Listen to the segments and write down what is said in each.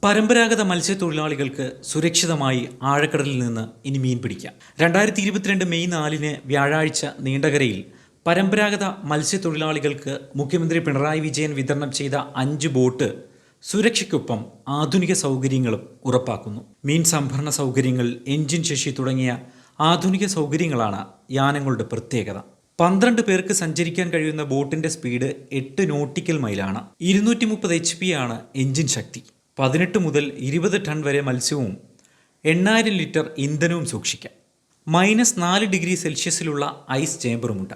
പരമ്പരാഗത മത്സ്യത്തൊഴിലാളികൾക്ക് സുരക്ഷിതമായി ആഴക്കടലിൽ നിന്ന് ഇനി മീൻ പിടിക്കാം. 2022 മെയ് 4 വ്യാഴാഴ്ച നീണ്ടകരയിൽ പരമ്പരാഗത മത്സ്യത്തൊഴിലാളികൾക്ക് മുഖ്യമന്ത്രി പിണറായി വിജയൻ വിതരണം ചെയ്ത 5 ബോട്ട് സുരക്ഷയ്ക്കൊപ്പം ആധുനിക സൗകര്യങ്ങളും ഉറപ്പാക്കുന്നു. മീൻ സംഭരണ സൗകര്യങ്ങൾ, എൻജിൻ ശേഷി തുടങ്ങിയ ആധുനിക സൗകര്യങ്ങളാണ് യാനങ്ങളുടെ പ്രത്യേകത. 12 പേർക്ക് സഞ്ചരിക്കാൻ കഴിയുന്ന ബോട്ടിന്റെ സ്പീഡ് 8 നോട്ടിക്കൽ മൈലാണ്. 230 HP ആണ് എൻജിൻ ശക്തി. 18 മുതൽ 20 ടൺ വരെ മത്സ്യവും 8000 ലിറ്റർ ഇന്ധനവും സൂക്ഷിക്കാം. -4 ഡിഗ്രി സെൽഷ്യസിലുള്ള ഐസ് ചേമ്പറുമുണ്ട്.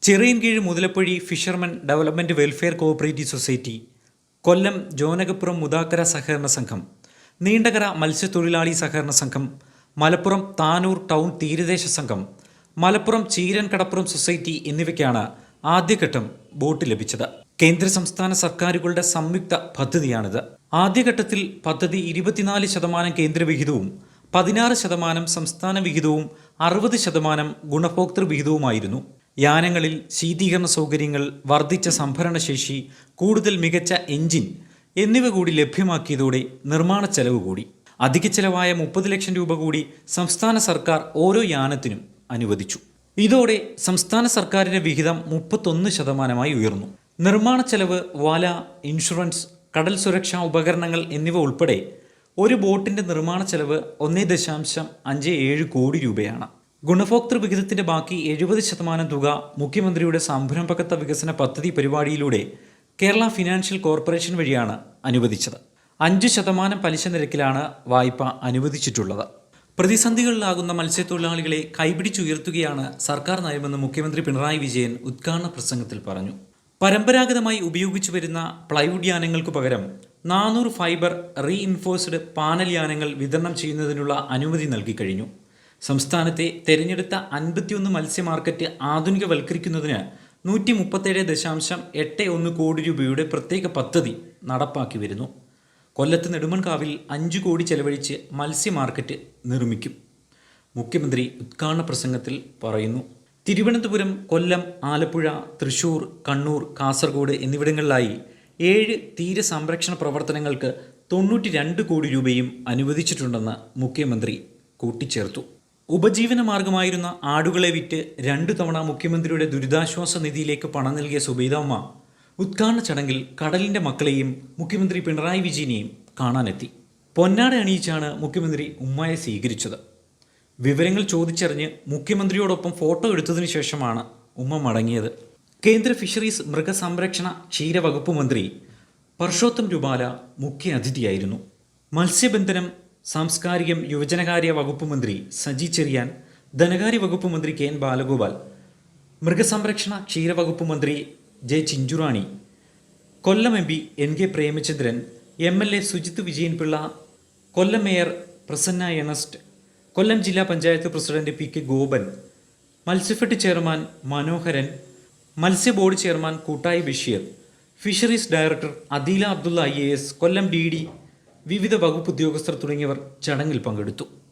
Chirayinkeezhu Muthalappozhi fishermen development welfare cooperative society, Kollam Jonakappuram Muthakkara സഹകരണ സംഘം, നീണ്ടകര മത്സ്യത്തൊഴിലാളി സഹകരണ സംഘം, മലപ്പുറം താനൂർ ടൗൺ തീരദേശ സംഘം, മലപ്പുറം ചീരൻ കടപ്പുറം സൊസൈറ്റി എന്നിവയ്ക്കാണ് ആദ്യഘട്ടം ബോട്ട് ലഭിച്ചത്. കേന്ദ്ര സംസ്ഥാന സർക്കാരുകളുടെ സംയുക്ത പദ്ധതിയാണിത്. ആദ്യഘട്ടത്തിൽ പദ്ധതി 24% കേന്ദ്രവിഹിതവും 16% സംസ്ഥാന വിഹിതവും 60% ഗുണഭോക്തൃ വിഹിതവുമായിരുന്നു. യാനങ്ങളിൽ ശീതീകരണ സൗകര്യങ്ങൾ, വർദ്ധിച്ച സംഭരണശേഷി, കൂടുതൽ മികച്ച എഞ്ചിൻ എന്നിവ കൂടി ലഭ്യമാക്കിയതോടെ നിർമ്മാണ ചെലവ് കൂടി. അധിക ചെലവായ 30 ലക്ഷം രൂപ കൂടി സംസ്ഥാന സർക്കാർ ഓരോ യാനത്തിനും അനുവദിച്ചു. ഇതോടെ സംസ്ഥാന സർക്കാരിൻ്റെ വിഹിതം 31% ഉയർന്നു. നിർമ്മാണ ചെലവ്, വല, ഇൻഷുറൻസ്, കടൽ സുരക്ഷാ ഉപകരണങ്ങൾ എന്നിവ ഉൾപ്പെടെ ഒരു ബോട്ടിൻ്റെ നിർമ്മാണ ചെലവ് 1.57 കോടി രൂപയാണ്. ഗുണഭോക്തൃ വിഹിതത്തിൻ്റെ ബാക്കി 70% തുക മുഖ്യമന്ത്രിയുടെ സംരംഭകത്വ വികസന പദ്ധതി പരിപാടിയിലൂടെ കേരള ഫിനാൻഷ്യൽ കോർപ്പറേഷൻ വഴിയാണ് അനുവദിച്ചത്. 5% പലിശ നിരക്കിലാണ് വായ്പ അനുവദിച്ചിട്ടുള്ളത്. പ്രതിസന്ധികളിലാകുന്ന മത്സ്യത്തൊഴിലാളികളെ കൈപിടിച്ചുയർത്തുകയാണ് സർക്കാർ നയമെന്ന് മുഖ്യമന്ത്രി പിണറായി വിജയൻ ഉദ്ഘാടന പ്രസംഗത്തിൽ പറഞ്ഞു. പരമ്പരാഗതമായി ഉപയോഗിച്ചു വരുന്ന പ്ലൈവുഡ് യാനങ്ങൾക്കു പകരം 400 ഫൈബർ റീഇൻഫോഴ്സ്ഡ് പാനൽ യാനങ്ങൾ വിതരണം ചെയ്യുന്നതിനുള്ള അനുമതി നൽകിക്കഴിഞ്ഞു. സംസ്ഥാനത്തെ തെരഞ്ഞെടുത്ത 51 മത്സ്യ മാർക്കറ്റ് ആധുനികവൽക്കരിക്കുന്നതിന് 137.81 കോടി രൂപയുടെ പ്രത്യേക പദ്ധതി നടപ്പാക്കി വരുന്നു. കൊല്ലത്ത് നെടുമൺകാവിൽ 5 കോടി ചെലവഴിച്ച് മത്സ്യ മാർക്കറ്റ് നിർമ്മിക്കും. മുഖ്യമന്ത്രി ഉദ്ഘാടന പ്രസംഗത്തിൽ പറയുന്നു. തിരുവനന്തപുരം, കൊല്ലം, ആലപ്പുഴ, തൃശൂർ, കണ്ണൂർ, കാസർഗോഡ് എന്നിവിടങ്ങളിലായി 7 തീരസംരക്ഷണ പ്രവർത്തനങ്ങൾക്ക് 92 കോടി രൂപയും അനുവദിച്ചിട്ടുണ്ടെന്ന് മുഖ്യമന്ത്രി കൂട്ടിച്ചേർത്തു. ഉപജീവന മാർഗമായിരുന്ന ആടുകളെ വിറ്റ് 2 തവണ മുഖ്യമന്ത്രിയുടെ ദുരിതാശ്വാസ നിധിയിലേക്ക് പണം നൽകിയ സുബൈദാമ്മ ഉദ്ഘാടന ചടങ്ങിൽ കടലിൻ്റെ മക്കളെയും മുഖ്യമന്ത്രി പിണറായി വിജയനെയും കാണാനെത്തി. പൊന്നാട അണിയിച്ചാണ് മുഖ്യമന്ത്രി ഉമ്മയെ സ്വീകരിച്ചത്. വിവരങ്ങൾ ചോദിച്ചറിഞ്ഞ് മുഖ്യമന്ത്രിയോടൊപ്പം ഫോട്ടോ എടുത്തതിനു ശേഷമാണ് ഉമ്മ മടങ്ങിയത്. കേന്ദ്ര ഫിഷറീസ്, മൃഗസംരക്ഷണ, ക്ഷീരവകുപ്പ് മന്ത്രി പർഷോത്തം രൂപാല മുഖ്യ അതിഥിയായിരുന്നു. മത്സ്യബന്ധനം, സാംസ്കാരികം, യുവജനകാര്യ വകുപ്പ് മന്ത്രി സജി ചെറിയാൻ, ധനകാര്യ വകുപ്പ് മന്ത്രി കെ.എൻ. ബാലഗോപാൽ, മൃഗസംരക്ഷണ, ക്ഷീരവകുപ്പ് മന്ത്രി J. Chinchurani, Kollam M P N K. Premachandran, MLA Sujith Vijayan Pillai, Kollam mayor Prasanna Earnest, Kollam ജില്ലാ panchayat president P.K. Gopan, Matsyafed chairman Manoharan, മത്സ്യ board chairman Koottayi Basheer, fisheries director Adeela Abdulla IAS, Kollam DD, വിവിധ വകുപ്പ് ഉദ്യോഗസ്ഥർ തുടങ്ങിയവർ ചടങ്ങിൽ പങ്കെടുത്തു.